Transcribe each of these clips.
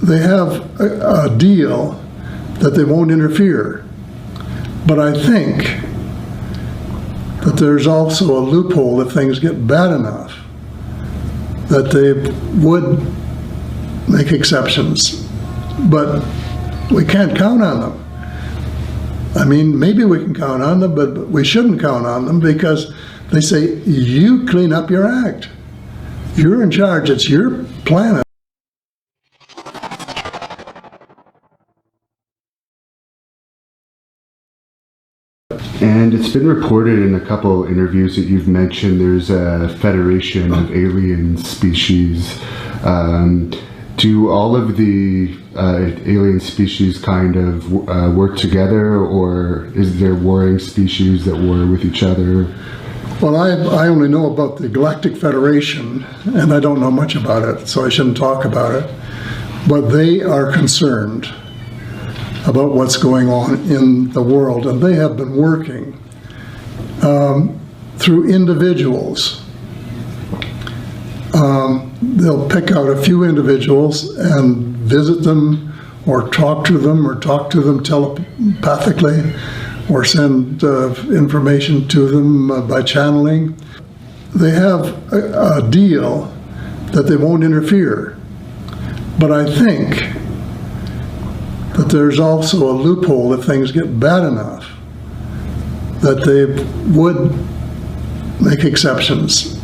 they have a deal that they won't interfere. But I think that there's also a loophole if things get bad enough that they would make exceptions. But we can't count on them. I mean, maybe we can count on them, but we shouldn't count on them because they say, you clean up your act. You're in charge. It's your planet. And it's been reported in a couple interviews that you've mentioned there's a federation of alien species. Do all of the alien species kind of work together, or is there warring species that war with each other? Well, I only know about the Galactic Federation, and I don't know much about it, so I shouldn't talk about it. But they are concerned about what's going on in the world, and they have been working through individuals. They'll pick out a few individuals and visit them or talk to them telepathically or send information to them by channeling. They have a deal that they won't interfere. But I think that there's also a loophole if things get bad enough that they would make exceptions.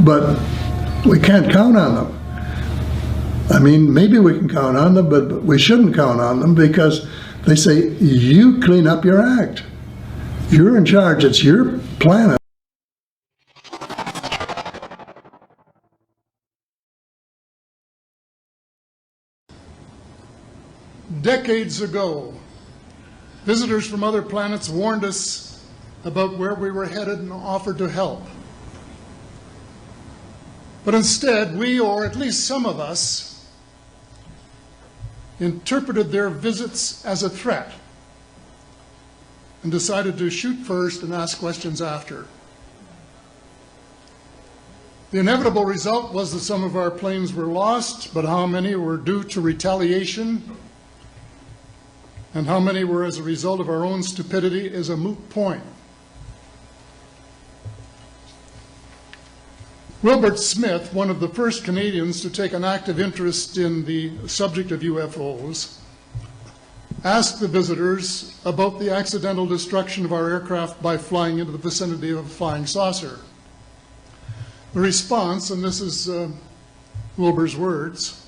But we can't count on them. I mean, maybe we can count on them, but we shouldn't count on them because they say, you clean up your act. You're in charge. It's your planet. Decades ago, visitors from other planets warned us about where we were headed and offered to help. But instead, we, or at least some of us, interpreted their visits as a threat and decided to shoot first and ask questions after. The inevitable result was that some of our planes were lost, but how many were due to retaliation and how many were as a result of our own stupidity is a moot point. Wilbert Smith, one of the first Canadians to take an active interest in the subject of UFOs, asked the visitors about the accidental destruction of our aircraft by flying into the vicinity of a flying saucer. The response, and this is Wilbur's words,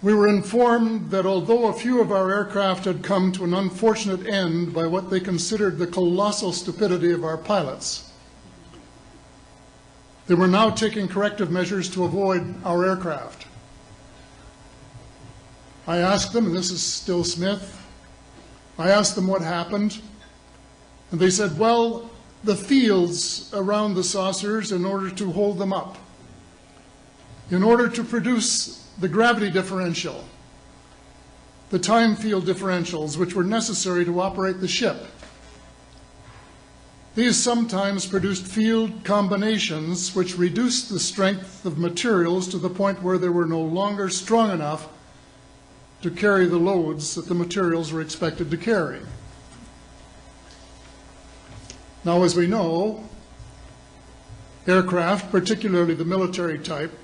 "We were informed that although a few of our aircraft had come to an unfortunate end by what they considered the colossal stupidity of our pilots, they were now taking corrective measures to avoid our aircraft. I asked them, and this is still Smith, I asked them what happened, and they said, well, the fields around the saucers in order to hold them up, in order to produce the gravity differential, the time field differentials which were necessary to operate the ship. These sometimes produced field combinations which reduced the strength of materials to the point where they were no longer strong enough to carry the loads that the materials were expected to carry." Now, as we know, aircraft, particularly the military type,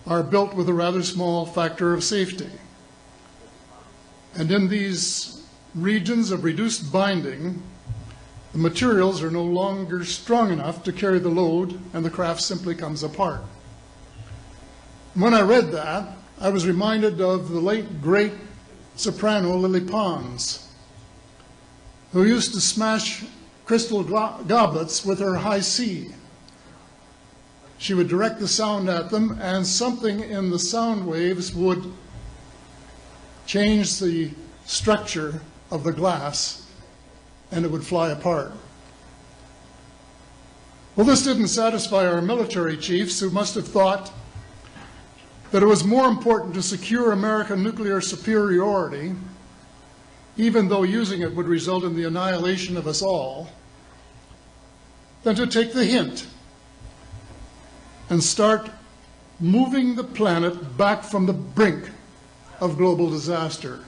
are built with a rather small factor of safety. And in these regions of reduced binding, the materials are no longer strong enough to carry the load, and the craft simply comes apart. When I read that, I was reminded of the late, great soprano Lily Pons, who used to smash crystal goblets with her high C. She would direct the sound at them, and something in the sound waves would change the structure of the glass, and it would fly apart. Well, this didn't satisfy our military chiefs, who must have thought that it was more important to secure American nuclear superiority, even though using it would result in the annihilation of us all, than to take the hint and start moving the planet back from the brink of global disaster.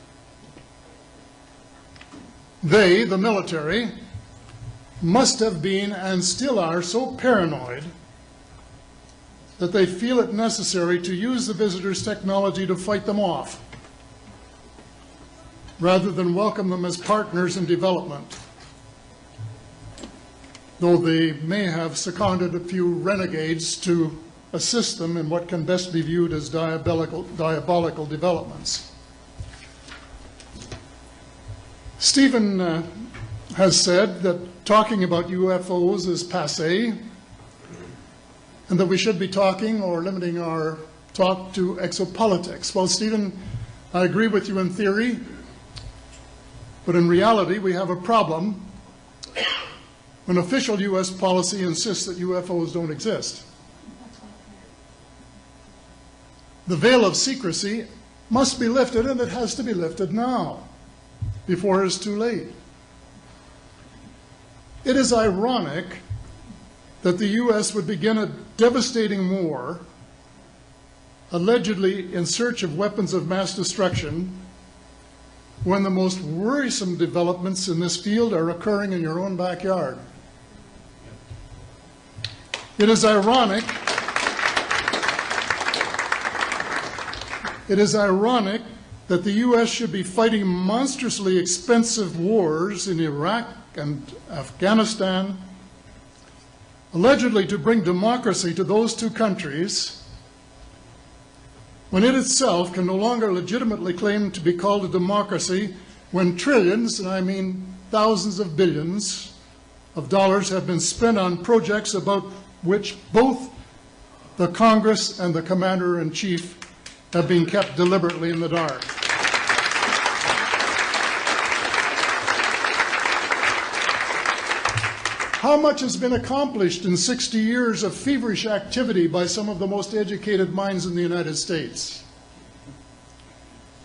They, the military, must have been and still are so paranoid that they feel it necessary to use the visitors' technology to fight them off, rather than welcome them as partners in development, though they may have seconded a few renegades to assist them in what can best be viewed as diabolical developments. Stephen has said that talking about UFOs is passé, and that we should be talking or limiting our talk to exopolitics. Well, Stephen, I agree with you in theory, but in reality we have a problem when official U.S. policy insists that UFOs don't exist. The veil of secrecy must be lifted, and it has to be lifted now, before it is too late. It is ironic that the U.S. would begin a devastating war, allegedly in search of weapons of mass destruction, when the most worrisome developments in this field are occurring in your own backyard. It is ironic that the U.S. should be fighting monstrously expensive wars in Iraq and Afghanistan, allegedly to bring democracy to those two countries, when it itself can no longer legitimately claim to be called a democracy, when trillions, and I mean thousands of billions of dollars, have been spent on projects about which both the Congress and the Commander-in-Chief have been kept deliberately in the dark. How much has been accomplished in 60 years of feverish activity by some of the most educated minds in the United States?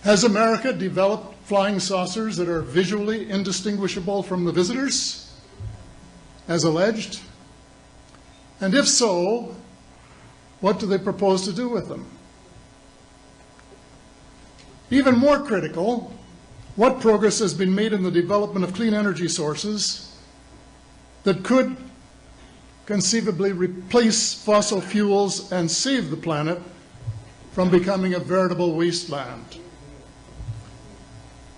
Has America developed flying saucers that are visually indistinguishable from the visitors, as alleged? And if so, what do they propose to do with them? Even more critical, what progress has been made in the development of clean energy sources that could conceivably replace fossil fuels and save the planet from becoming a veritable wasteland?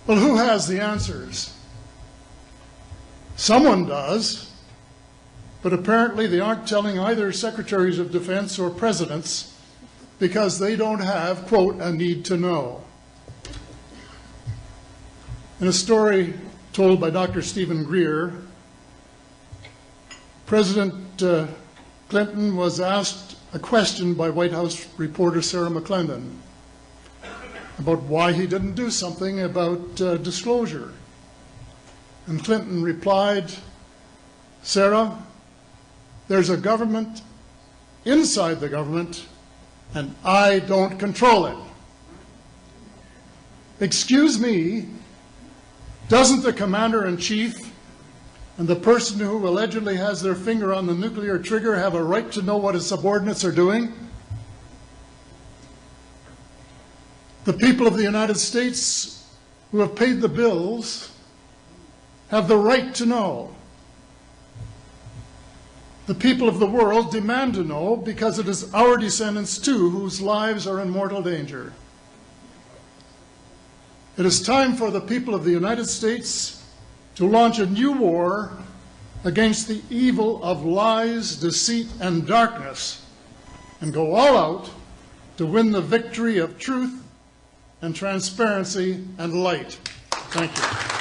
Well, who has the answers? Someone does, but apparently they aren't telling either secretaries of defense or presidents because they don't have, quote, a need to know. In a story told by Dr. Stephen Greer, President Clinton was asked a question by White House reporter Sarah McClendon about why he didn't do something about disclosure. And Clinton replied, "Sarah, there's a government inside the government, and I don't control it." Excuse me, doesn't the Commander-in-Chief and the person who allegedly has their finger on the nuclear trigger have a right to know what his subordinates are doing? The people of the United States who have paid the bills have the right to know. The people of the world demand to know because it is our descendants too whose lives are in mortal danger. It is time for the people of the United States to launch a new war against the evil of lies, deceit, and darkness, and go all out to win the victory of truth and transparency and light. Thank you.